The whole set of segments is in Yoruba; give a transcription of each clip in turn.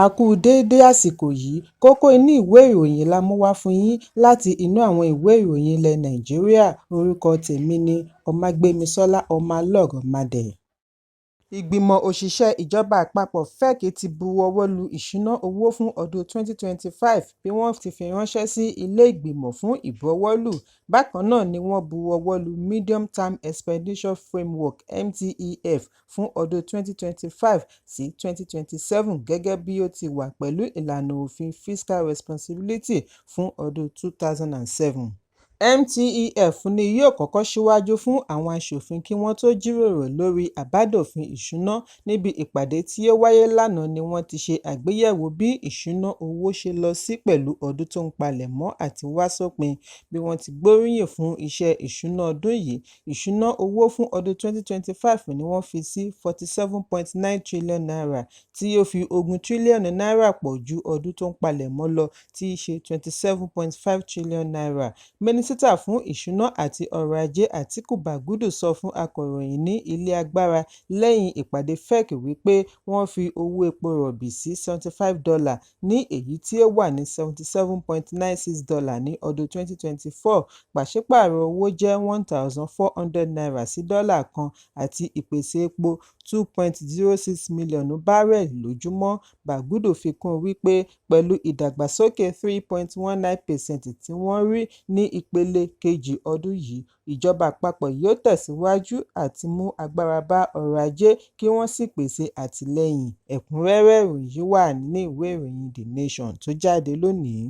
A kú déédé àsìkò yìí, kókó inú ìwé ìròyìn la mú wá fún yín láti inú àwọn ìwé ìròyìn ilẹ̀ Nàìjíríà. Orúkọ tèmi ni Ọmágbémisọ́lá Ọmọlọ́rọ̀mádẹ. Ìgbìmọ̀ òṣìṣẹ́ ìjọba àpapọ̀ (FEC) ti buwọ́ lu ìṣúná owó fún ọdún 2025 bí wọ́n ti fi ránṣẹ́ sí ilé ìgbìmọ̀ fún ìbuwọ́lù. Bákan náà ni wọ́n buwọ́ lu Medium Term Expenditure Framework (MTEF) fún ọdún 2025 sí 2027 gẹ́gẹ́ bí ó ti wà pẹ̀lú ìlànà òfin Fiscal Responsibility fún ọdún 2007. MTEF ni yóò kọ́kọ́ ṣíwájú fún àwọn aṣòfin kí wọ́n tó jíròrò lórí àbádòfin ìṣúná. Níbi ìpàdé tí ó wáyé lánàá ni wọ́n ti ṣe àgbéyẹ̀wò bí ìṣúná owó ṣe lọ sí pẹ̀lú ọdún tó ń palẹ̀mọ́ àti wá sópin. Bí wọ́n ti gbóríyìn fún iṣẹ́ ìṣúná ọdún yìí, ìṣúná owó fún ọdún 2025 ni wọ́n fi sí 47.9 trillion naira, tí ó fi ogún tírílíọ̀nù náírà pọ̀ ju ọdún tó ń palẹ̀mọ́ lọ tí í ṣe 27.5 trillion naira. Mínísítà fún ìṣúná àti ọrọ̀ ajé Atiku Bagudu sọ fún akọ̀ròyìn ní ilé agbára lẹ́yìn ìpàdé FEC wípé wọ́n fi owó epo rọ̀bì sí $75 ní èyí tí ó wà ní $77.96 ní ọdún 2024. Pàṣípààrọ̀ owó jẹ́ 1,400 naira sí dọ́là kan àti ìpèsè epo 2.06 mílíọ̀nù bárẹ́ẹ̀lì lójúmọ́. Bagudu fi kún wípé pẹ̀lú ìdàgbàsókè 3.19% tí wọ́n rí ní ìpele kejì ọdún yìí, ìjọba àpapọ̀ yóò tẹ̀síwájú àti mú agbára bá ọrọ̀ ajé kí wọ́n sì pèsè àtìlẹ́yìn. Ẹ̀kúnrẹ́rẹ́ ìròyìn yìí wà ní ìwé ìròyìn The Nation tó jáde lónìí.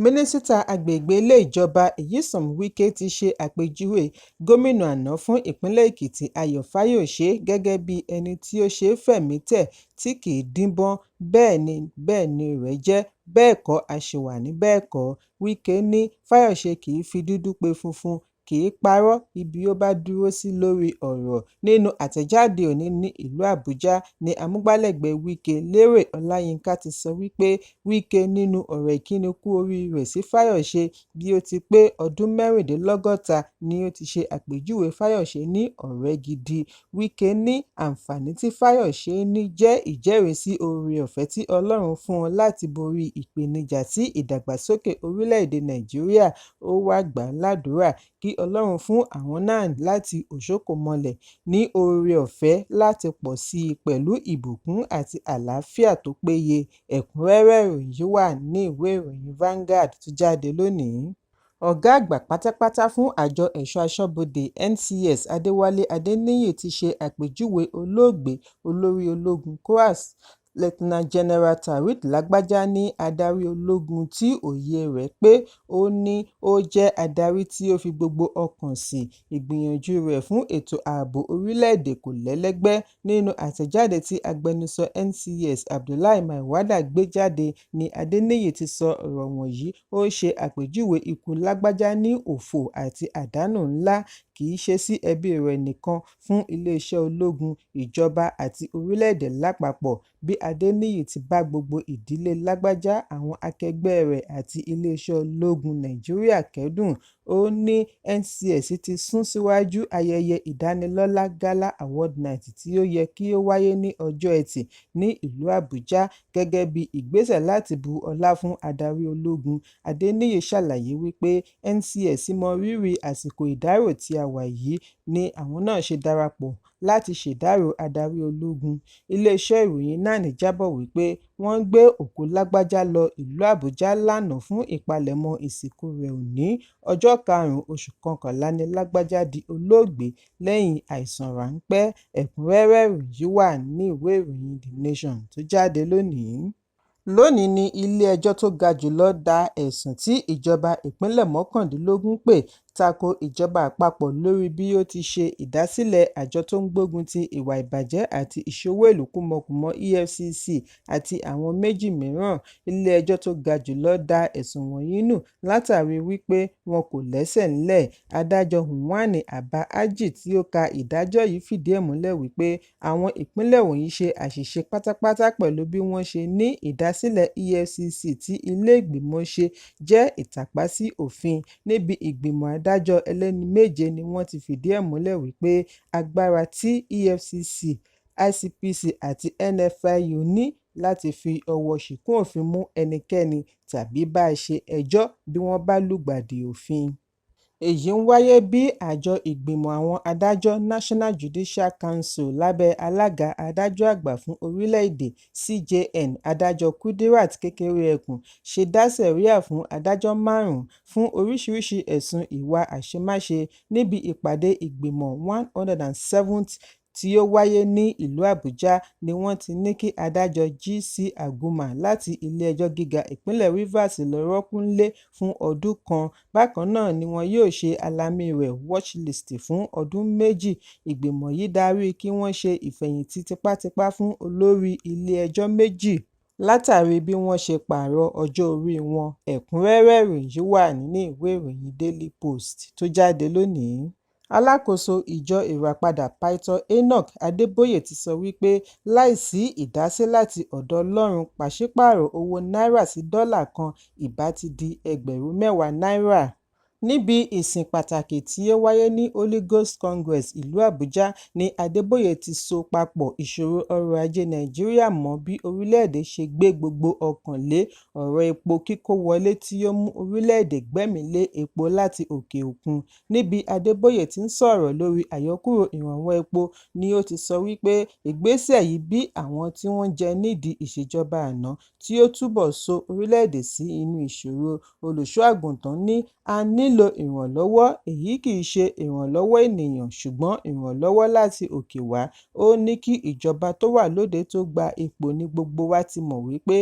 Mínísítà agbègbè ilé ìjọba Nyesom Wike ti ṣe àpèjúwe gómìnà àná fún ìpínlẹ̀ Èkìtì Ayọ̀ Fáyòsé gẹ́gẹ́ bí ẹni tí ó ṣe é fẹ̀mí tẹ̀ tí kì í díbọ́n, bẹ́ẹ̀ ni rẹ̀ jẹ́, bẹ́ẹ̀ kọ́ a ṣì wà ní bẹ́ẹ̀ kọ́. Wike ní Fáyòsé kì í fi dúdú pe funfun, kì í parọ́ ibi ó bá dúró sí lórí ọ̀rọ̀. Nínú àtẹ̀jáde òní ní ìlú Àbújá ni amúgbálẹ́gbẹ̀ẹ́ Wike Lérè Ọláyínká ti sọ wípé Wike nínú ọ̀rọ̀ ìkíni kú oríire sí Fáyòsé bí ó ti pé ọdún 64 ni ó ti ṣe àpèjúwe Fáyòsé ní ọ̀rẹ́ gidi. Wike ní àǹfààní tí Fáyòsé ní jẹ́ ìjẹ́rìísí oore-ọ̀fẹ́ tí Ọlọ́run fún wọn láti borí ìpèníjà sí ìdàgbàsókè orílẹ̀-èdè Nàìjíríà. Ó wá gbà á ládùúrà kí Ọlọ́run fún àwọn náà láti òṣókòmọlẹ̀ ní oore-ọ̀fẹ́ láti pọ̀ sí i pẹ̀lú ìbùkún àti àlàáfíà tó péye. Ẹ̀kúnrẹ́rẹ́ ìròyìn yìí wà ní ìwé ìròyìn Vanguard tó jáde lónìí. Ọ̀gá àgbà pátápátá fún àjọ ẹ̀ṣọ́ aṣọ́bodè NCS Adéwálé Adéníyì ti ṣe àpèjúwe olóògbé olórí ológun KOAS Lt General Taoreed Lágbájá ní adarí ológun tí òye rẹ̀ pé. Ó ní ó jẹ́ adarí tí ó fi gbogbo ọkàn sí ìgbìyànjú rẹ̀ fún ètò ààbò orílẹ̀-èdè kò lẹ́lẹ́gbẹ́. Nínú àtẹ̀jáde tí agbẹnusọ NCS Abdullahi Maiwada gbé jáde ni Adéníyì ti sọ ọ̀rọ̀ wọ̀nyí. Ó ṣe àpèjúwe ikú Lágbájá ní òfò àti àdánù ńlá, kì í ṣe sí ẹbí rẹ̀ nìkan, fún iléeṣẹ́ ológun, ìjọba àti orílẹ̀-èdè lápapọ̀. Bí Adéníyì ti bá gbogbo ìdílé Lágbájá, àwọn akẹgbẹ́ rẹ̀ àti iléeṣẹ́ ológun Nàìjíríà kẹ́dùn. Ó ní NCS ti sún síwájú ayẹyẹ ìdánilọ́lá Gala Award Night tí ó yẹ kí ó wáyé ní ọjọ́ Ẹtì ní ìlú Àbújá gẹ́gẹ́ bí ìgbésẹ̀ láti bu ọlá fún adarí ológun. Adéníyì ṣàlàyé wípé NCS mọ rírì àsìkò ìdárò tí a wà yìí ni àwọn náà ṣe darapọ̀ láti ṣèdárò adarí ológun. Iléeṣẹ́ ìròyìn NAN jábọ̀ wípé wọ́n gbé òkú Lágbájá lọ ìlú Àbújá lánàá fún ìpalẹ̀mọ́ ìsìnkú rẹ̀ òní. Ọjọ́ 5 oṣù kọkànlá ni Lágbájá di olóògbé lẹ́yìn àìsàn ráńpẹ́. Ẹ̀kúnrẹ́rẹ́ ìròyìn yìí wà ní ìwé ìròyìn The Nation tó jáde lónìí. Lónìí ni ilé-ẹjọ́ tó ga jùlọ da ẹ̀sùn tí ìjọba ìpínlẹ̀ 19 pè tako ìjọba àpapọ̀ lórí bí ó ti ṣe ìdásílẹ̀ àjọ tó ń gbógun ti ìwà ìbàjẹ́ àti ìṣòwò ìlú kúmọkùmọ EFCC àti àwọn méjì mìíràn. Ilé-ẹjọ́ tó ga jùlọ da ẹ̀sùn wọ̀nyí nù látàrí wípé wọn kò lẹ́sẹ̀ ńlẹ̀. Adájọ́ Uwani Abba Aji tí ó ka ìdájọ́ yìí fìdí ẹ̀ múlẹ̀ wípé àwọn ìpínlẹ̀ wọ̀nyí ṣe àṣìṣe pátápátá pẹ̀lú bí wọ́n ṣe ní ìdásílẹ̀ EFCC tí ilé ìgbìmọ̀ ṣe jẹ́ ìtàpá sí òfin. Níbi ìgbìmọ̀ adájọ́ ẹlẹ́ni 7 ni wọ́n ti fìdí ẹ̀ múlẹ̀ wípé agbára tí EFCC, ICPC àti NFIU ní láti fi ọwọ́ ṣìkún òfin mú ẹnikẹ́ni tàbí bá a ṣe ẹjọ́ bí wọ́n bá lùgbàdì òfin. Èyí ń wáyé bí àjọ ìgbìmọ̀ àwọn adájọ́ National Judicial Council lábẹ́ alága adájọ́ àgbà fún orílẹ̀-èdè CJN Adájọ́ Kudirat Kékeré-Ekun ṣe dá sẹ̀ríà fún adájọ́ 5 fún oríṣiríṣi ẹ̀sùn ìwà àṣemáṣe níbi ìpàdé ìgbìmọ̀ 107th tí ó wáyé ní ìlú Àbújá ni wọ́n ti ní kí adájọ́ G.C. Aguma láti Ilé-ẹjọ́ Gíga Ìpínlẹ̀ Rivers lọ rọ́kúnlé fún ọdún kan. Bákan náà ni wọn yóò ṣe alamí rẹ̀ watchlist fún ọdún 2. Ìgbìmọ̀ yìí darí kí wọ́n ṣe ìfẹ̀yìntì tipátipá fún olórí ilé-ẹjọ́ 2 látàrí bí wọ́n ṣe pààrọ̀ ọjọ́ orí wọn. Ẹ̀kúnrẹ́rẹ́ ìròyìn wà nínú ìwé ìròyìn Daily Post tó jáde lónìí. Alákòóso ìjọ ìràpadà Pásítọ̀ Enoch Adébóyè ti sọ wípé láìsí ìdásí láti ọ̀dọ̀ Ọlọ́run, pàṣípààrọ̀ owó náírà sí dọ́là kan ìbá ti di ẹgbẹ̀rún 10 náírà. Níbi ìsìn pàtàkì tí ó wáyé ní Holy Ghost Congress ìlú Àbújá ni Adébóyè ti so papọ̀ ìṣòro ọrọ̀ ajé Nàìjíríà mọ́ bí orílẹ̀-èdè ṣe gbé gbogbo ọkàn lé ọ̀rọ̀ epo kíkó wọlé tí ó mú orílẹ̀-èdè gbẹ́mìí lé epo láti òkè òkun. Níbi Adébóyè ti ń sọ̀rọ̀ lórí àyọkúrò ìrànwọ́ epo ni ó ti sọ wípé ìgbésẹ̀ yìí bí àwọn tí wọ́n jẹ nídìí ìṣèjọba àná tí ó túbọ̀ so orílẹ̀-èdè sí inú ìṣòro. Olùṣọ́-àgùntàn ní a nílò ìrànlọ́wọ́, èyí kì í ṣe ìrànlọ́wọ́ ènìyàn ṣùgbọ́n ìrànlọ́wọ́ láti òkè wá. Ó ní kí ìjọba tó wà lóde tó gba ipò ní gbogbo wa ti mọ̀ wípé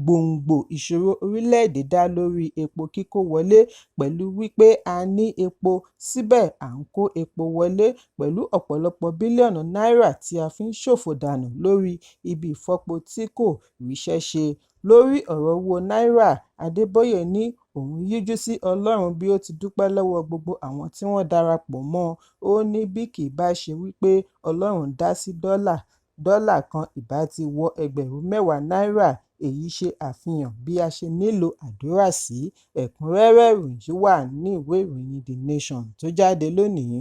gbòǹgbò ìṣòro orílẹ̀-èdè dá lórí epo kíkó wọlé, pẹ̀lú wípé a ní epo síbẹ̀ à ń kó epo wọlé pẹ̀lú ọ̀pọ̀lọpọ̀ bílíọ̀nù náírà tí a fi ń ṣòfò dànù lórí ibi ìfọpo tí kò ríṣẹ́ ṣe. Lórí ọ̀rọ̀ owó náírà, Adébóyè ní òun yíjú sí Ọlọ́run bí ó ti dúpẹ́ lọ́wọ́ gbogbo àwọn tí wọ́n darapọ̀ mọ́ ọn. Ó ní bí kì í bá ṣe wípé Ọlọ́run dá sí dọ́là kan ìbá ti wọ ẹgbẹ̀rún 10 náírà. Èyí ṣe àfihàn bí a ṣe nílò àdúrà sí. Ẹ̀kúnrẹ́rẹ́ ìròyìn wà ní ìwé ìròyìn The Nation tó jáde lónìí.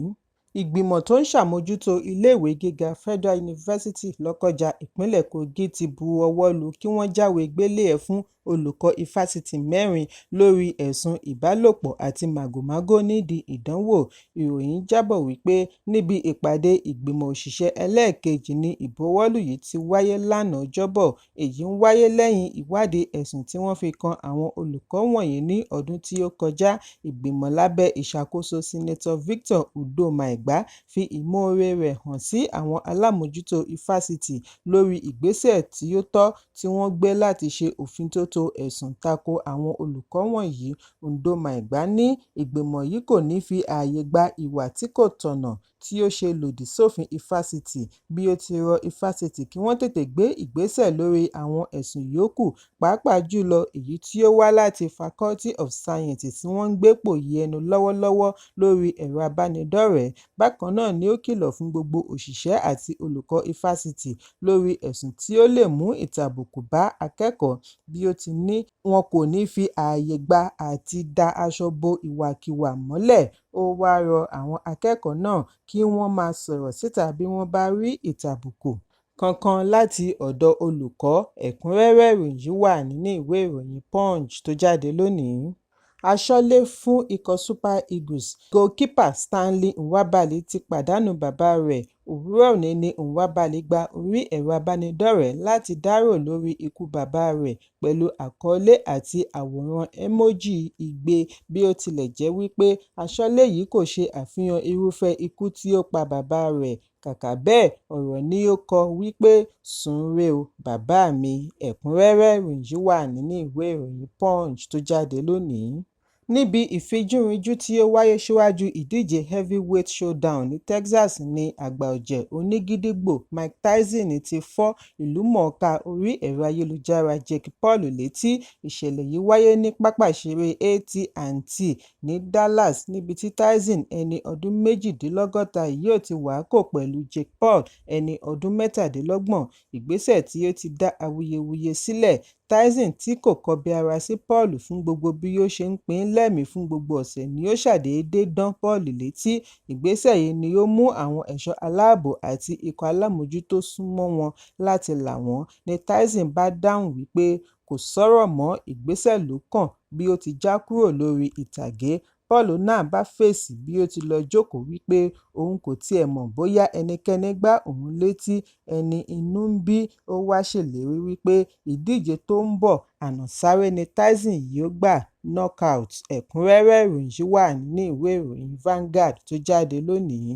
Ìgbìmọ̀ tó ń ṣàmójútó iléèwé gíga Federal University Lọ́kọ́jà ìpínlẹ̀ Kogi ti bu ọwọ́ lù kí wọ́n jáwé gbélé-ẹ̀ fún olùkọ́ ifásitì 4 lórí ẹ̀sùn ìbálòpọ̀ àti màgòmágó nídìí ìdánwò. Ìròyìn jábọ̀ wípé níbi ìpàdé ìgbìmọ̀ òṣìṣẹ́ ẹlẹ́ẹ̀kejì ni ìbuwọ́lù yìí ti wáyé lánàá Ọjọ́bọ̀. Èyí ń wáyé lẹ́yìn ìwádìí ẹ̀sùn tí wọ́n fi kan àwọn olùkọ́ wọ̀nyí ní ọdún tí ó kọjá. Ìgbìmọ̀ lábẹ́ ìṣàkóso Senator Victor Udoh-Maigba fi ìmoore rẹ̀ hàn sí àwọn alámòjútó ifásitì lórí ìgbésẹ̀ tí ó tọ́ tí wọ́n gbé láti ṣe òfintótó ẹ̀sùn tako àwọn olùkọ́ wọ̀nyí. Udoh-Maigba ní ìgbìmọ̀ yìí kò ní fi ààyè gba ìwà tí kò tọ̀nà tí ó ṣe lòdì sófin ifásitì, bí ó ti rọ ifásitì kí wọ́n tètè gbé ìgbésẹ̀ lórí àwọn ẹ̀sùn yòókù, pàápàá jùlọ èyí tí ó wá láti Faculty of Science tí wọ́n ń gbépò yẹnu lọ́wọ́lọ́wọ́ lórí ẹ̀rọ abánidọ́rẹ̀ẹ́. Bákan náà ni ó kìlọ̀ fún gbogbo òṣìṣẹ́ àti olùkọ́ ifásitì lórí ẹ̀sùn tí ó lè mú ìtàbùkù bá akẹ́kọ̀ọ́, bí ó ti ní wọn kò ní fi ààyè gba àti da aṣọ bo ìwàkiwà mọ́lẹ̀. Ó wá rọ àwọn akẹ́kọ̀ọ́ náà kí wọ́n máa sọ̀rọ̀ síta bí wọ́n bá rí ìtàbùkù kankan láti ọ̀dọ̀ olùkọ́. Ẹ̀kúnrẹ́rẹ́ ìròyìn wà nínú ìwé ìròyìn Punch tó jáde lónìí. Aṣọ́lé fún ikọ̀ Super Eagles goalkeeper Stanley Nwabali ti pàdánù bàbá rẹ̀. Òwúrọ̀ òní ni Nwabali gba orí ẹ̀rọ abánidọ́rẹ̀ẹ́ láti dárò lórí ikú bàbá rẹ̀ pẹ̀lú àkọlé àti àwòrán emoji igbe, bí ó tilẹ̀ jẹ́ wípé aṣọ́lé yìí kò ṣe àfihàn irúfẹ́ ikú tí ó pa bàbá rẹ̀. Kàkà bẹ́ẹ̀, ọ̀rọ̀ ni ó kọ wípé sùn re o bàbá mi. Ẹ̀kúnrẹ́rẹ́ ìròyìn wà nínú ìwé ìròyìn Punch tó jáde lónìí. Níbi ìfijúrinjú tí ó wáyé síwájú ìdíje Heavyweight Showdown ní Texas ní àgbà ọ̀jẹ̀ onígídígbò Mike Tyson ti fọ́ ìlúmọ̀ọ́ká orí ẹ̀rọ ayélujára Jake Paul létí. Ìṣẹ̀lẹ̀ yìí wáyé ní pápá ìṣeré AT&T ní Dallas, níbi tí Tyson ẹni ọdún 62 yóò ti wàákò pẹ̀lú Jake Paul ẹni ọdún 27. Ìgbésẹ̀ tí ó ti dá awuyewuye sílẹ̀. Tyson tí kò kọbiara sí Paul fún gbogbo bí ó ṣe ń pín in lẹ́mìí fún gbogbo ọ̀sẹ̀ ni ó ṣàdédé dán Paul létí. Ìgbésẹ̀ yìí ni ó mú àwọn ẹ̀ṣọ́ aláàbò àti ikọ̀ alámòójútó súnmọ́ wọn láti là wọ́n, ni Tyson bá dáhùn wípé kò sọ̀rọ̀ mọ́, ìgbésẹ̀ ló kàn bí ó ti já kúrò lórí ìtàgé. Paul náà bá fèsì bí ó ti lọ jókòó wípé òun kò tiẹ̀ mọ̀ bóyá ẹnikẹ́ni gbá òun létí, ẹni inú ń bí. Ó wá ṣèlérí wípé ìdíje tó ń bọ̀ ànàsáré ni Tyson yóò gbá knockout. Ẹ̀kúnrẹ́rẹ́ ìròyìn yìí wà nínú ìwé ìròyìn Vanguard tó jáde lónìí.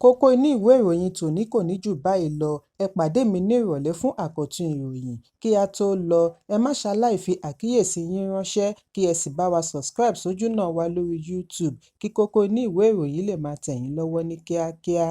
Kókó inú ìwé ìròyìn tòní kò ní jù báyìí lọ. Ẹ pàdé mi ní ìrọ̀lẹ́ fún àkọ́tún ìròyìn. Kí a tó lọ, ẹ má ṣaláì fi àkíyèsí yín ránṣẹ́ kí ẹ sì bá wa subscribe sójú náà wa lórí YouTube kí kókó inú ìwé ìròyìn lè máa tẹ̀ yín lọ́wọ́ ní kíákíá.